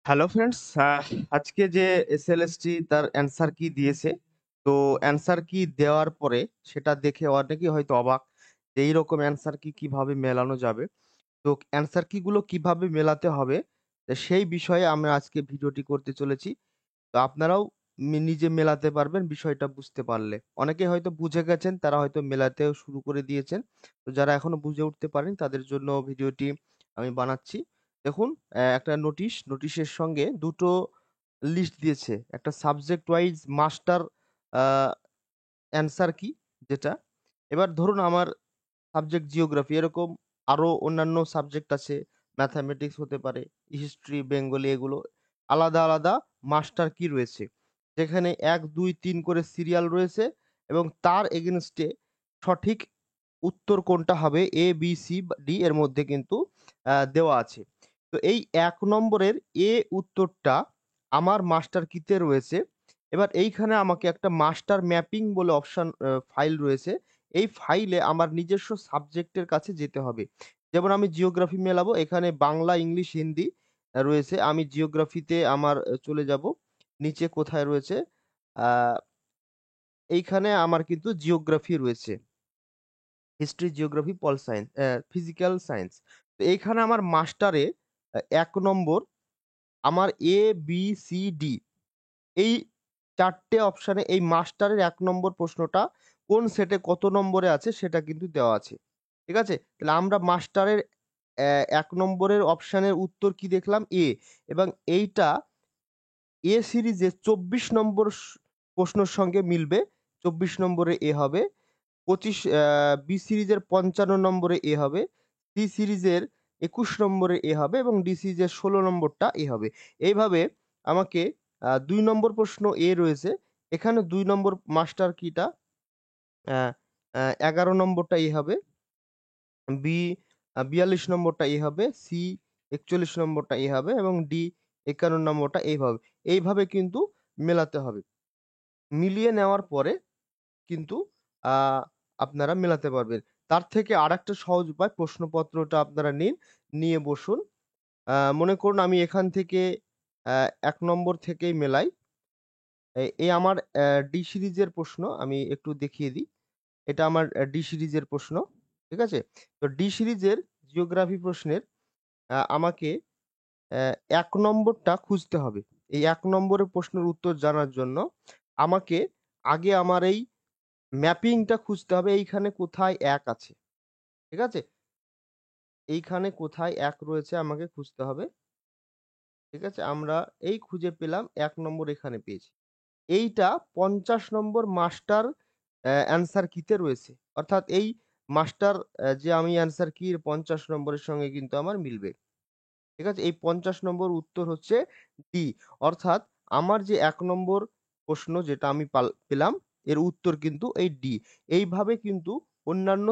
Hello friends, আজকে যে SLST তার অ্যান্সার কি দিয়েছে। তো অ্যান্সার কি দেওয়ার পরে সেটা দেখে অনেকেই হয়তো অবাক যে এইরকম অ্যান্সার কি কিভাবে মেলানো যাবে। তো অ্যান্সার কি গুলো কিভাবে মেলাতে হবে, তো সেই বিষয়ে আমরা আজকে ভিডিওটি করতে চলেছি। তো আপনারাও নিজে মেলাতে পারবেন বিষয়টা বুঝতে পারলে। অনেকে হয়তো বুঝে গেছেন, তারা হয়তো মেলাতেও শুরু করে দিয়েছেন। তো যারা এখনো বুঝে উঠতে পারেন তাদের জন্য ভিডিওটি আমি বানাচ্ছি। দেখুন, একটা নোটিশের সঙ্গে দুটো লিস্ট দিয়েছে, একটা সাবজেক্ট ওয়াইজ মাস্টার অ্যান্সার কি, যেটা এবার ধরুন আমার সাবজেক্ট জিওগ্রাফি, এরকম আরো অন্যান্য সাবজেক্ট আছে, ম্যাথামেটিক্স হতে পারে, হিস্ট্রি, বেঙ্গলি, এগুলো আলাদা আলাদা মাস্টার কি রয়েছে, যেখানে 1 2 3 করে সিরিয়াল রয়েছে এবং তার এগেনস্টে সঠিক উত্তর কোনটা হবে, এ বি সি ডি এর মধ্যে কিন্তু দেওয়া আছে। তো এই 1 নম্বরের উত্তরটা আমার মাস্টার কিতে রয়েছে। এবার এইখানে আমাকে একটা মাস্টার ম্যাপিং বলে অপশন ফাইল রয়েছে। এই ফাইলে আমার নিজস্ব সাবজেক্টের কাছে যেতে হবে। যেমন আমি জিওগ্রাফি মেলাবো, এখানে বাংলা, ইংলিশ, হিন্দি রয়েছে। আমি জিওগ্রাফিতে আমার চলে যাব। নিচে কোথায় রয়েছে, আহ এইখানে আমার কিন্তু জিওগ্রাফি রয়েছে, history, geography, pol science, physical science. তো এইখানে আমার মাস্টারে 1 নম্বর, আমার এ বি সি ডি, এই 4টে অপশানে এই মাস্টারের 1 নম্বর প্রশ্নটা কোন সেটে কত নম্বরে আছে সেটা কিন্তু দেওয়া আছে। ঠিক আছে? তাহলে আমরা মাস্টারের 1 নম্বরের অপশানের উত্তর কি দেখলাম, এ। এবং এইটা এ সিরিজে 24 নম্বর প্রশ্নের সঙ্গে মিলবে। 24 নম্বরে এ হবে। বি সিরিজের 55 নম্বরে এ হবে। সি সিরিজের 21 নম্বরে এ হবে এবং ডি সিরিজের 16 নম্বরটা এ হবে। এইভাবে আমাকে 2 নম্বর প্রশ্ন এ রয়েছে, এখানে 2 নম্বর মাস্টার কিটা, 11 নম্বরটা এ হবে, বি 42 নম্বরটা এ হবে, সি 41 নম্বরটা এ হবে এবং ডি 51 নম্বরটা এইভাবে। এইভাবে কিন্তু মেলাতে হবে। মিলিয়ে নেওয়ার পরে কিন্তু আহ, আপনারা মেলাতে পারবেন। তার থেকে আরেকটা সহজ উপায়, প্রশ্নপত্রটা আপনারা নিন, নিয়ে বসুন। মনে করুন আমি এখান থেকে 1 নম্বর থেকেই মেলাই। এই আমার ডি সিরিজের প্রশ্ন আমি একটু দেখিয়ে দিই। এটা আমার ডি সিরিজের প্রশ্ন। ঠিক আছে? তো ডি সিরিজের জিওগ্রাফি প্রশ্নের আমাকে 1 নম্বরটা খুঁজতে হবে। এই 1 নম্বরের প্রশ্নের উত্তর জানার জন্য আমাকে আগে আমার এই ম্যাপিংটা খুঁজতে হবে, এইখানে কোথায় 1 আছে। ঠিক আছে? এইখানে কোথায় 1 রয়েছে আমাকে খুঁজতে হবে। ঠিক আছে? আমরা এই খুঁজে পেলাম, 1 নম্বর এখানে পেয়েছি। এইটা 50 নম্বর মাস্টার অ্যান্সার কিতে রয়েছে। অর্থাৎ এই মাস্টার যে আমি অ্যান্সার কির 50 নম্বরের সঙ্গে কিন্তু আমার মিলবে। ঠিক আছে? এই 50 নম্বর উত্তর হচ্ছে ডি। অর্থাৎ আমার যে 1 নম্বর প্রশ্ন যেটা আমি পেলাম, এর উত্তর কিন্তু এই ডি। এইভাবে কিন্তু অন্যান্য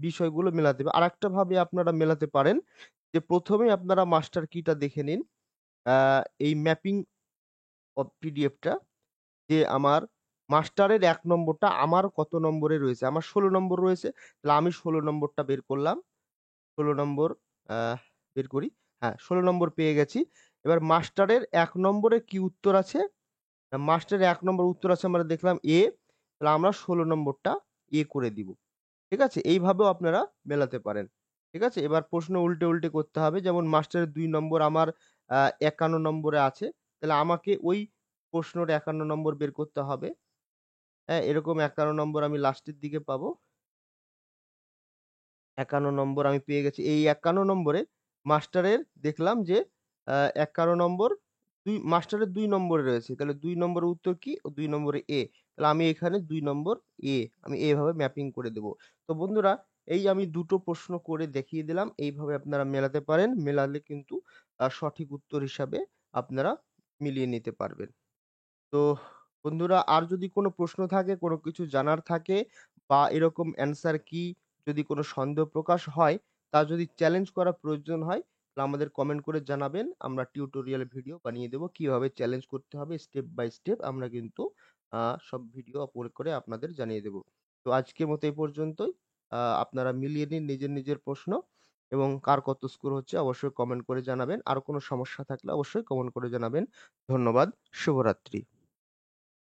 বিষয়গুলো মেলাতে হবে। আরেকটা ভাবে আপনারা মেলাতে পারেন যে প্রথমেই আপনারা মাস্টার কিটা দেখে নিন, এই ম্যাপিং পিডিএফটা, যে আমার মাস্টারের 1 নম্বরটা আমার কত নম্বরে রয়েছে। আমার 16 নম্বর রয়েছে, তাহলে আমি 16 নম্বরটা বের করলাম। 16 নম্বর বের করি। হ্যাঁ, 16 নম্বর পেয়ে গেছি। এবার মাস্টারের 1 নম্বরে কি উত্তর আছে? মাস্টারের 1 নম্বর উত্তর আছে, আমরা দেখলাম এ। তাহলে আমরা 16 নম্বরটা এ করে দিব। ঠিক আছে? এইভাবেও আপনারা মেলাতে পারেন। ঠিক আছে? এবার প্রশ্ন উল্টে উল্টে করতে হবে। যেমন মাস্টারের 2 নম্বর আমার 51 নম্বরে আছে। তাহলে আমাকে ওই প্রশ্নর 51 নম্বর বের করতে হবে। হ্যাঁ, এরকম 51 নম্বর আমি লাস্টের দিকে পাবো। 51 নম্বর আমি পেয়ে গেছি। এই 51 নম্বরে মাস্টারের দেখলাম যে 51 নম্বর মাস্টারের 2 নম্বরে রয়েছে। তাহলে 2 নম্বরের উত্তর কি? 2 নম্বরে এ। তাহলে আমি এখানে 2 নম্বর এ, আমি এভাবে ম্যাপিং করে দেব। তো বন্ধুরা, এই আমি দুটো প্রশ্ন করে দেখিয়ে দিলাম। এইভাবে আপনারা মেলাতে পারেন। মেলালে কিন্তু সঠিক উত্তর হিসাবে আপনারা মিলিয়ে নিতে পারবেন। তো বন্ধুরা, আর যদি কোনো প্রশ্ন থাকে, কোনো কিছু জানার থাকে, বা এরকম অ্যান্সার কি যদি কোনো সন্দেহ প্রকাশ হয়, তা যদি চ্যালেঞ্জ করা প্রয়োজন হয়, তাহলে আমাদের কমেন্ট করে জানাবেন। আমরা টিউটোরিয়াল ভিডিও বানিয়ে দেবো কিভাবে চ্যালেঞ্জ করতে হবে, স্টেপ বাই স্টেপ আমরা কিন্তু সব ভিডিও আপলোড করে আপনাদের জানিয়ে দেবো। তো আজকের মতো এই পর্যন্তই। আপনারা মিলিয়ে নিন নিজের নিজের প্রশ্ন এবং কার কত স্কোর হচ্ছে অবশ্যই কমেন্ট করে জানাবেন। আর কোনো সমস্যা থাকলে অবশ্যই কমেন্ট করে জানাবেন। ধন্যবাদ। শুভরাত্রি।